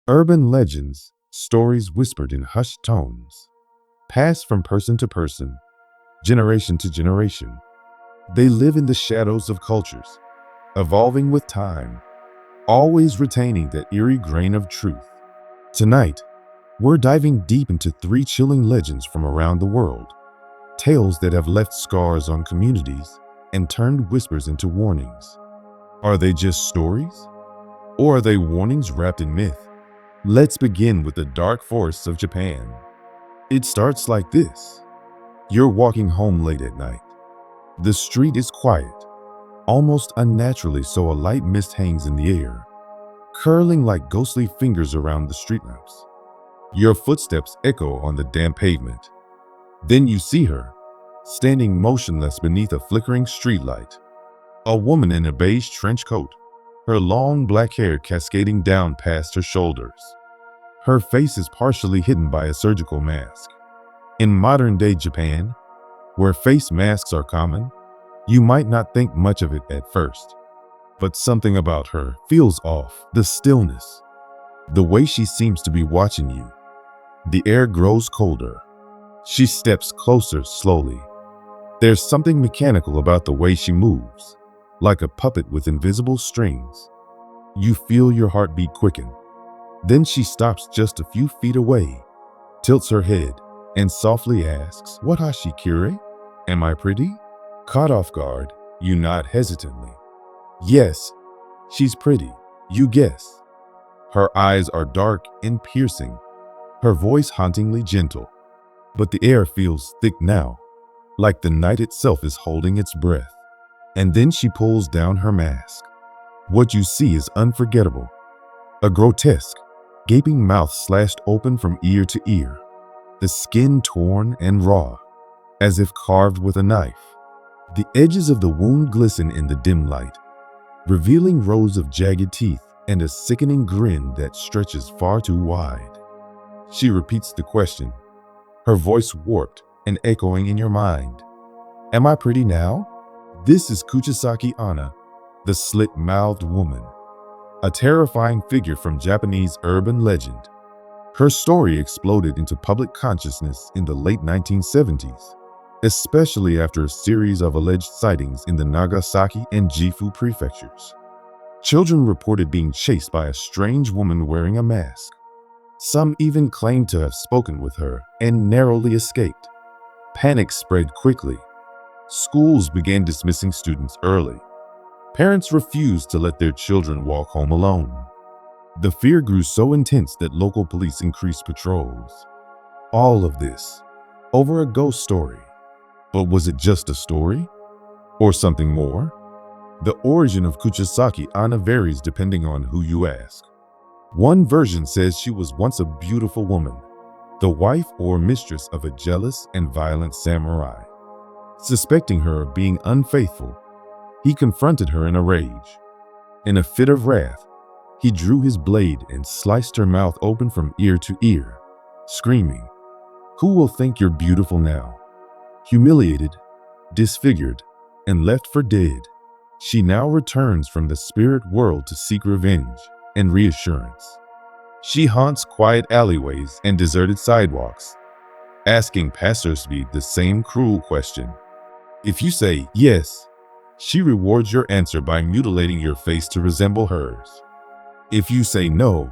Urban legends, stories whispered in hushed tones, pass from person to person, generation to generation. They live in the shadows of cultures, evolving with time, always retaining that eerie grain of truth. Tonight, we're diving deep into three chilling legends from around the world, tales that have left scars on communities and turned whispers into warnings. Are they just stories? Or are they warnings wrapped in myth? Let's begin with the dark forests of Japan. It starts like this. You're walking home late at night. The street is quiet, almost unnaturally so a light mist hangs in the air, curling like ghostly fingers around the street lamps. Your footsteps echo on the damp pavement. Then you see her, standing motionless beneath a flickering streetlight. A woman in a beige trench coat, her long black hair cascading down past her shoulders. Her face is partially hidden by a surgical mask. In modern-day Japan, where face masks are common, you might not think much of it at first. But something about her feels off. The stillness, the way she seems to be watching you. The air grows colder. She steps closer slowly. There's something mechanical about the way she moves, like a puppet with invisible strings. You feel your heartbeat quicken. Then she stops just a few feet away, tilts her head, and softly asks, "What hashikure? Am I pretty?" Caught off guard, you nod hesitantly. Yes, she's pretty, you guess. Her eyes are dark and piercing, her voice hauntingly gentle. But the air feels thick now, like the night itself is holding its breath. And then she pulls down her mask. What you see is unforgettable. A grotesque, gaping mouth slashed open from ear to ear, the skin torn and raw, as if carved with a knife. The edges of the wound glisten in the dim light, revealing rows of jagged teeth and a sickening grin that stretches far too wide. She repeats the question, her voice warped and echoing in your mind. Am I pretty now? This is Kuchisake Onna, the slit-mouthed woman, a terrifying figure from Japanese urban legend. Her story exploded into public consciousness in the late 1970s, especially after a series of alleged sightings in the Nagasaki and Gifu prefectures. Children reported being chased by a strange woman wearing a mask. Some even claimed to have spoken with her and narrowly escaped. Panic spread quickly. Schools began dismissing students early. Parents refused to let their children walk home alone. The fear grew so intense that local police increased patrols. All of this over a ghost story. But was it just a story? Or something more? The origin of Kuchisake Onna varies depending on who you ask. One version says she was once a beautiful woman, the wife or mistress of a jealous and violent samurai. Suspecting her of being unfaithful, he confronted her in a rage. In a fit of wrath, he drew his blade and sliced her mouth open from ear to ear, screaming, "Who will think you're beautiful now?" Humiliated, disfigured, and left for dead, she now returns from the spirit world to seek revenge and reassurance. She haunts quiet alleyways and deserted sidewalks, asking passersby the same cruel question. If you say yes, she rewards your answer by mutilating your face to resemble hers. If you say no,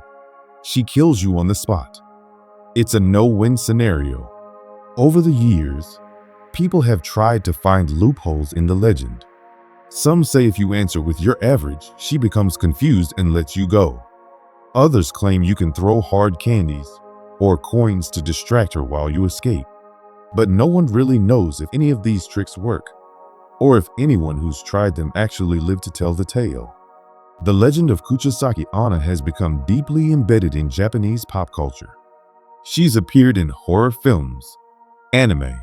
she kills you on the spot. It's a no-win scenario. Over the years, people have tried to find loopholes in the legend. Some say if you answer with "you're average," she becomes confused and lets you go. Others claim you can throw hard candies or coins to distract her while you escape. But no one really knows if any of these tricks work, or if anyone who's tried them actually lived to tell the tale. The legend of Kuchisake Onna has become deeply embedded in Japanese pop culture. She's appeared in horror films, anime,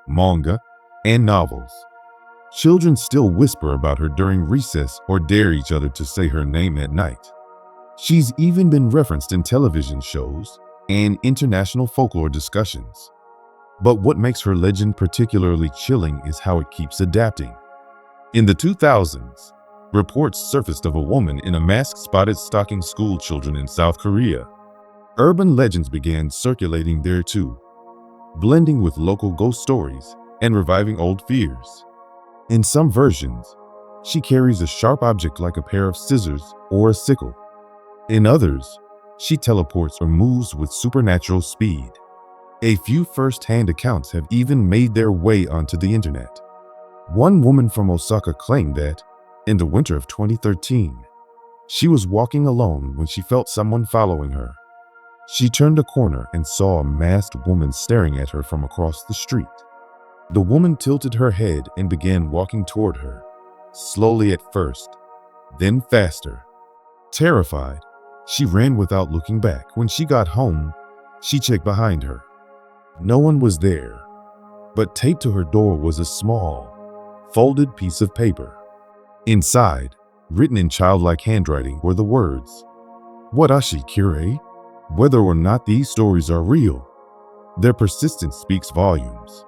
manga, and novels. Children still whisper about her during recess or dare each other to say her name at night. She's even been referenced in television shows and international folklore discussions. But what makes her legend particularly chilling is how it keeps adapting. In the 2000s, reports surfaced of a woman in a mask spotted stalking school children in South Korea. Urban legends began circulating there too, blending with local ghost stories and reviving old fears. In some versions, she carries a sharp object like a pair of scissors or a sickle. In others, she teleports or moves with supernatural speed. A few first-hand accounts have even made their way onto the internet. One woman from Osaka claimed that, in the winter of 2013, she was walking alone when she felt someone following her. She turned a corner and saw a masked woman staring at her from across the street. The woman tilted her head and began walking toward her, slowly at first, then faster. Terrified, she ran without looking back. When she got home, she checked behind her. No one was there, but taped to her door was a small, folded piece of paper. Inside, written in childlike handwriting, were the words, "Watashi Kirei." Whether or not these stories are real, their persistence speaks volumes.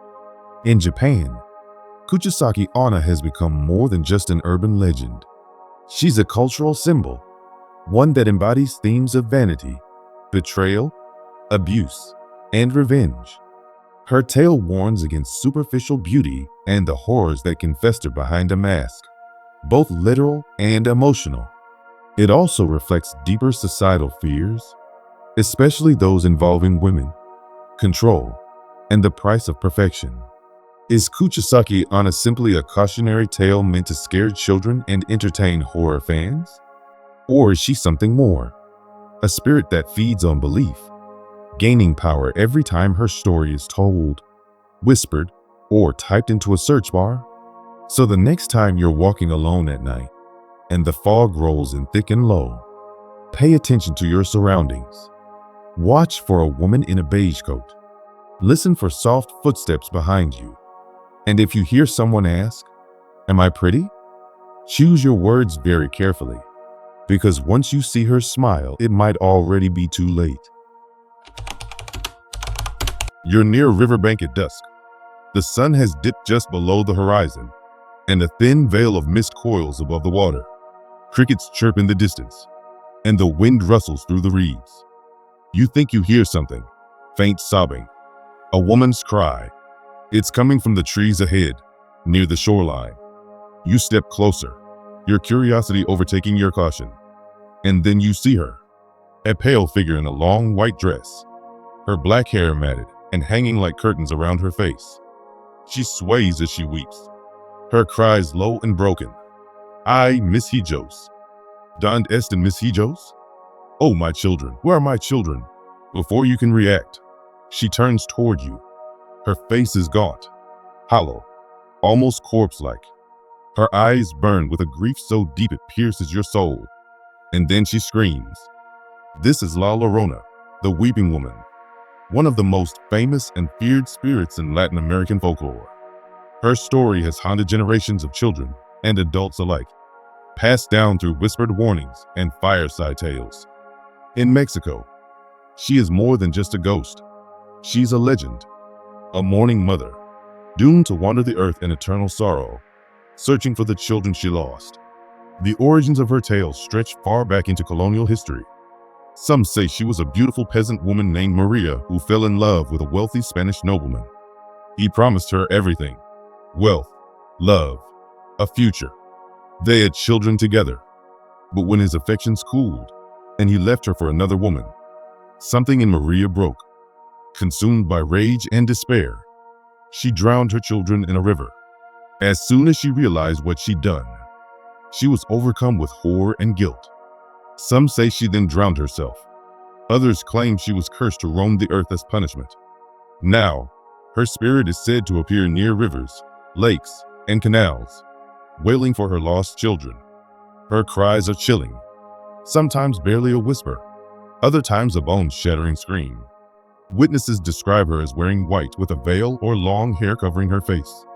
In Japan, Kuchisake Onna has become more than just an urban legend. She's a cultural symbol, one that embodies themes of vanity, betrayal, abuse, and revenge. Her tale warns against superficial beauty and the horrors that can fester behind a mask, both literal and emotional. It also reflects deeper societal fears, especially those involving women, control, and the price of perfection. Is Kuchisake Onna simply a cautionary tale meant to scare children and entertain horror fans? Or is she something more? A spirit that feeds on belief, gaining power every time her story is told, whispered, or typed into a search bar? So the next time you're walking alone at night, and the fog rolls in thick and low, pay attention to your surroundings. Watch for a woman in a beige coat. Listen for soft footsteps behind you. And if you hear someone ask, "Am I pretty?" choose your words very carefully, because once you see her smile, it might already be too late. You're near a riverbank at dusk. The sun has dipped just below the horizon, and a thin veil of mist coils above the water. Crickets chirp in the distance, and the wind rustles through the reeds. You think you hear something, faint sobbing, a woman's cry. It's coming from the trees ahead, near the shoreline. You step closer, your curiosity overtaking your caution. And then you see her, a pale figure in a long white dress, her black hair matted and hanging like curtains around her face. She sways as she weeps, her cries low and broken. "I, Miss Hijos. Donde están Miss Hijos? Oh, my children, where are my children?" Before you can react, she turns toward you. Her face is gaunt, hollow, almost corpse-like. Her eyes burn with a grief so deep it pierces your soul. And then she screams. This is La Llorona, the Weeping Woman, one of the most famous and feared spirits in Latin American folklore. Her story has haunted generations of children and adults alike, passed down through whispered warnings and fireside tales. In Mexico, she is more than just a ghost. She's a legend, a mourning mother, doomed to wander the earth in eternal sorrow, searching for the children she lost. The origins of her tale stretch far back into colonial history. Some say she was a beautiful peasant woman named Maria who fell in love with a wealthy Spanish nobleman. He promised her everything: wealth, love, a future. They had children together. But when his affections cooled and he left her for another woman, something in Maria broke. Consumed by rage and despair, she drowned her children in a river. As soon as she realized what she'd done, she was overcome with horror and guilt. Some say she then drowned herself. Others claim she was cursed to roam the earth as punishment. Now, her spirit is said to appear near rivers, lakes, and canals, wailing for her lost children. Her cries are chilling, sometimes barely a whisper, other times a bone-shattering scream. Witnesses describe her as wearing white with a veil or long hair covering her face.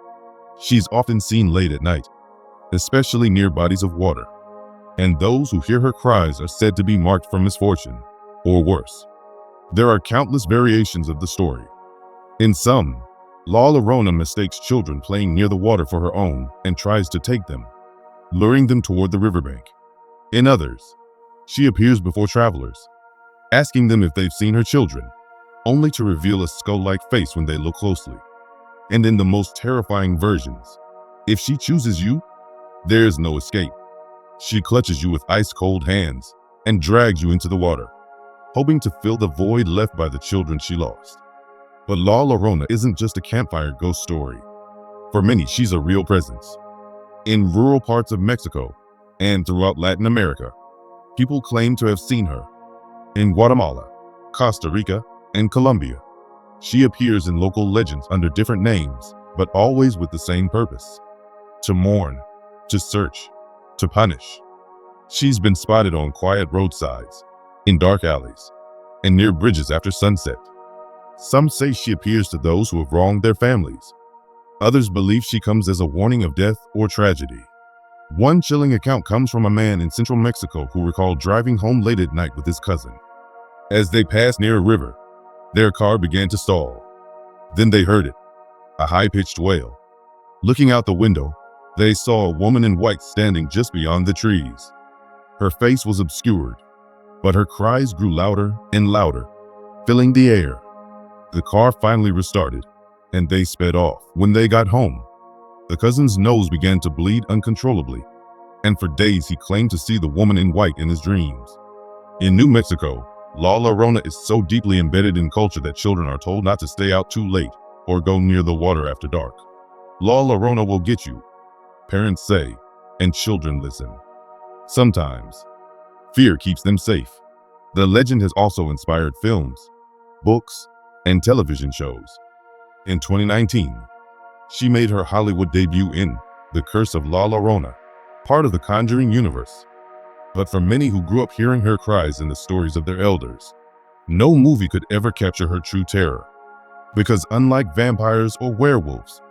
She's often seen late at night, especially near bodies of water, and those who hear her cries are said to be marked for misfortune, or worse. There are countless variations of the story. In some, La Llorona mistakes children playing near the water for her own and tries to take them, luring them toward the riverbank. In others, she appears before travelers, asking them if they've seen her children, only to reveal a skull-like face when they look closely. And in the most terrifying versions, if she chooses you, there's no escape. She clutches you with ice-cold hands and drags you into the water, hoping to fill the void left by the children she lost. But La Llorona isn't just a campfire ghost story. For many, she's a real presence. In rural parts of Mexico and throughout Latin America, people claim to have seen her. In Guatemala, Costa Rica, and Colombia, she appears in local legends under different names, but always with the same purpose: to mourn, to search, to punish. She's been spotted on quiet roadsides, in dark alleys, and near bridges after sunset. Some say she appears to those who have wronged their families. Others believe she comes as a warning of death or tragedy. One chilling account comes from a man in central Mexico who recalled driving home late at night with his cousin. As they passed near a river, their car began to stall. Then they heard it, a high-pitched wail. Looking out the window, they saw a woman in white standing just beyond the trees. Her face was obscured, but her cries grew louder and louder, filling the air. The car finally restarted, and they sped off. When they got home, the cousin's nose began to bleed uncontrollably, and for days he claimed to see the woman in white in his dreams. In New Mexico, La Llorona is so deeply embedded in culture that children are told not to stay out too late or go near the water after dark. La Llorona will get you, parents say, and children listen. Sometimes, fear keeps them safe. The legend has also inspired films, books, and television shows. In 2019, she made her Hollywood debut in The Curse of La Llorona, part of the Conjuring universe. But for many who grew up hearing her cries in the stories of their elders, no movie could ever capture her true terror. Because unlike vampires or werewolves,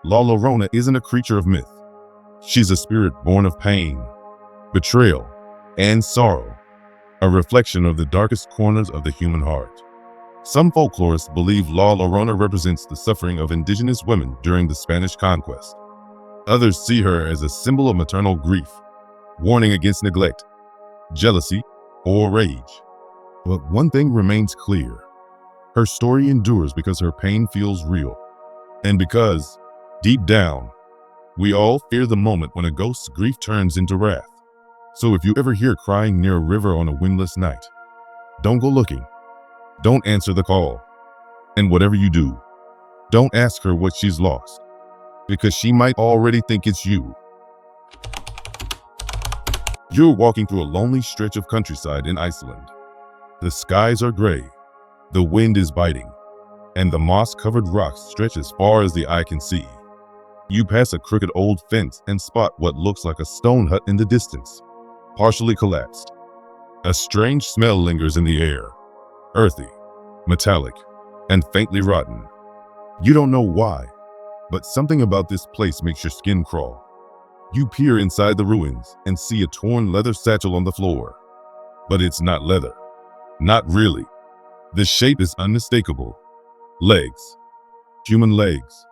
La Llorona isn't a creature of myth. She's a spirit born of pain, betrayal, and sorrow, a reflection of the darkest corners of the human heart. Some folklorists believe La Llorona represents the suffering of indigenous women during the Spanish conquest. Others see her as a symbol of maternal grief, warning against neglect, jealousy, or rage. But one thing remains clear: her story endures because her pain feels real, and because, deep down, we all fear the moment when a ghost's grief turns into wrath. So if you ever hear crying near a river on a windless night, don't go looking. Don't answer the call. And whatever you do, don't ask her what she's lost, because she might already think it's you. You're walking through a lonely stretch of countryside in Iceland. The skies are gray, the wind is biting, and the moss-covered rocks stretch as far as the eye can see. You pass a crooked old fence and spot what looks like a stone hut in the distance, partially collapsed. A strange smell lingers in the air, earthy, metallic, and faintly rotten. You don't know why, but something about this place makes your skin crawl. You peer inside the ruins and see a torn leather satchel on the floor. But it's not leather. Not really. The shape is unmistakable. Legs. Human legs.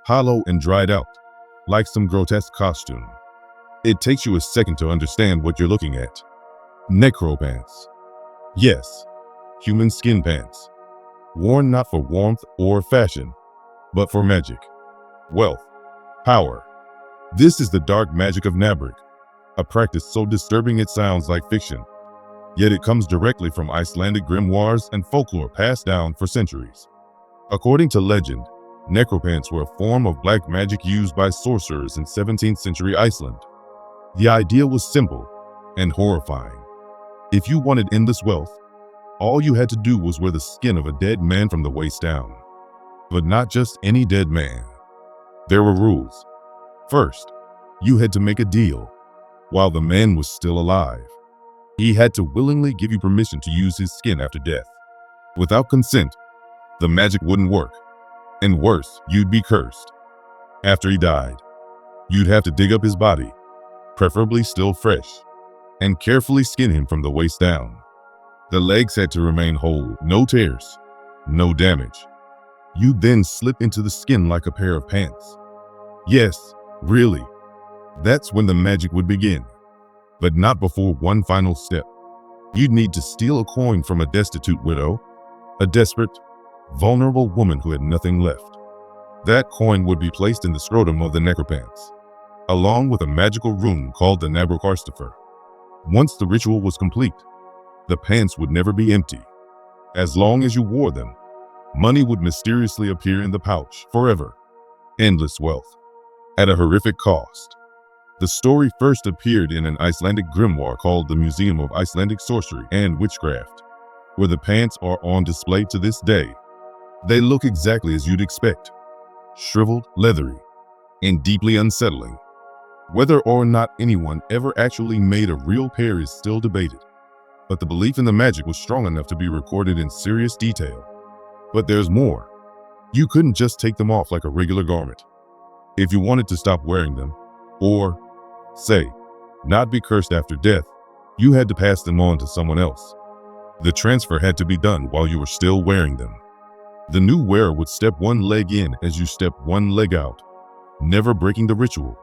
Hollow and dried out, like some grotesque costume. It takes you a second to understand what you're looking at. Necropants. Yes, human skin pants. Worn not for warmth or fashion, but for magic, wealth, power. This is the dark magic of Nabric, a practice so disturbing it sounds like fiction. Yet it comes directly from Icelandic grimoires and folklore passed down for centuries. According to legend, necropants were a form of black magic used by sorcerers in 17th century Iceland. The idea was simple and horrifying. If you wanted endless wealth, all you had to do was wear the skin of a dead man from the waist down. But not just any dead man. There were rules. First, you had to make a deal while the man was still alive. He had to willingly give you permission to use his skin after death. Without consent, the magic wouldn't work. And worse, you'd be cursed. After he died, you'd have to dig up his body, preferably still fresh, and carefully skin him from the waist down. The legs had to remain whole, no tears, no damage. You'd then slip into the skin like a pair of pants. Yes, really. That's when the magic would begin. But not before one final step. You'd need to steal a coin from a destitute widow, a desperate, vulnerable woman who had nothing left. That coin would be placed in the scrotum of the Necropants, along with a magical rune called the Necropants. Once the ritual was complete, the pants would never be empty. As long as you wore them, money would mysteriously appear in the pouch forever. Endless wealth, at a horrific cost. The story first appeared in an Icelandic grimoire called the Museum of Icelandic Sorcery and Witchcraft, where the pants are on display to this day. They look exactly as you'd expect: shriveled, leathery, and deeply unsettling. Whether or not anyone ever actually made a real pair is still debated, but the belief in the magic was strong enough to be recorded in serious detail. But there's more. You couldn't just take them off like a regular garment. If you wanted to stop wearing them, or, say, not be cursed after death, you had to pass them on to someone else. The transfer had to be done while you were still wearing them. The new wearer would step one leg in as you step one leg out, never breaking the ritual.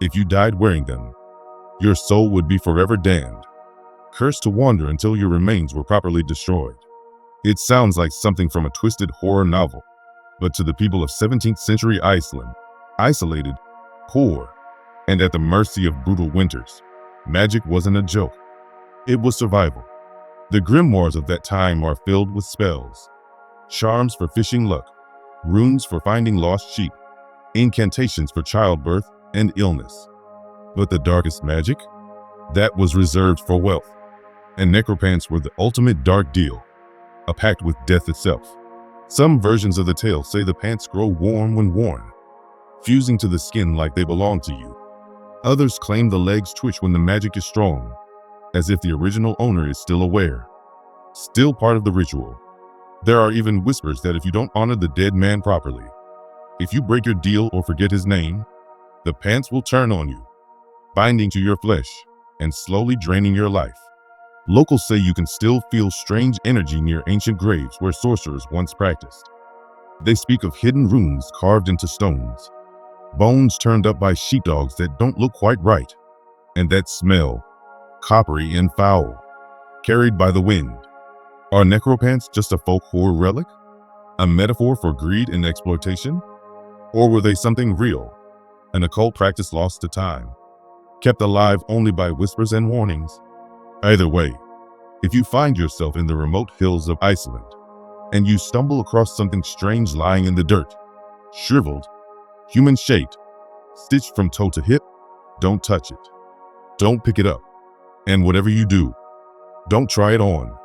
If you died wearing them, your soul would be forever damned, cursed to wander until your remains were properly destroyed. It sounds like something from a twisted horror novel, but to the people of 17th century Iceland, isolated, poor, and at the mercy of brutal winters, magic wasn't a joke. It was survival. The grimoires of that time are filled with spells, charms for fishing luck, runes for finding lost sheep, incantations for childbirth and illness. But the darkest magic? That was reserved for wealth. And necropants were the ultimate dark deal, a pact with death itself. Some versions of the tale say the pants grow warm when worn, fusing to the skin like they belong to you. Others claim the legs twitch when the magic is strong, as if the original owner is still aware, still part of the ritual. There are even whispers that if you don't honor the dead man properly, if you break your deal or forget his name, the pants will turn on you, binding to your flesh and slowly draining your life. Locals say you can still feel strange energy near ancient graves where sorcerers once practiced. They speak of hidden runes carved into stones, bones turned up by sheepdogs that don't look quite right, and that smell, coppery and foul, carried by the wind. Are necropants just a folk horror relic? A metaphor for greed and exploitation? Or were they something real, an occult practice lost to time, kept alive only by whispers and warnings? Either way, if you find yourself in the remote hills of Iceland, and you stumble across something strange lying in the dirt, shriveled, human-shaped, stitched from toe to hip, don't touch it. Don't pick it up. And whatever you do, don't try it on.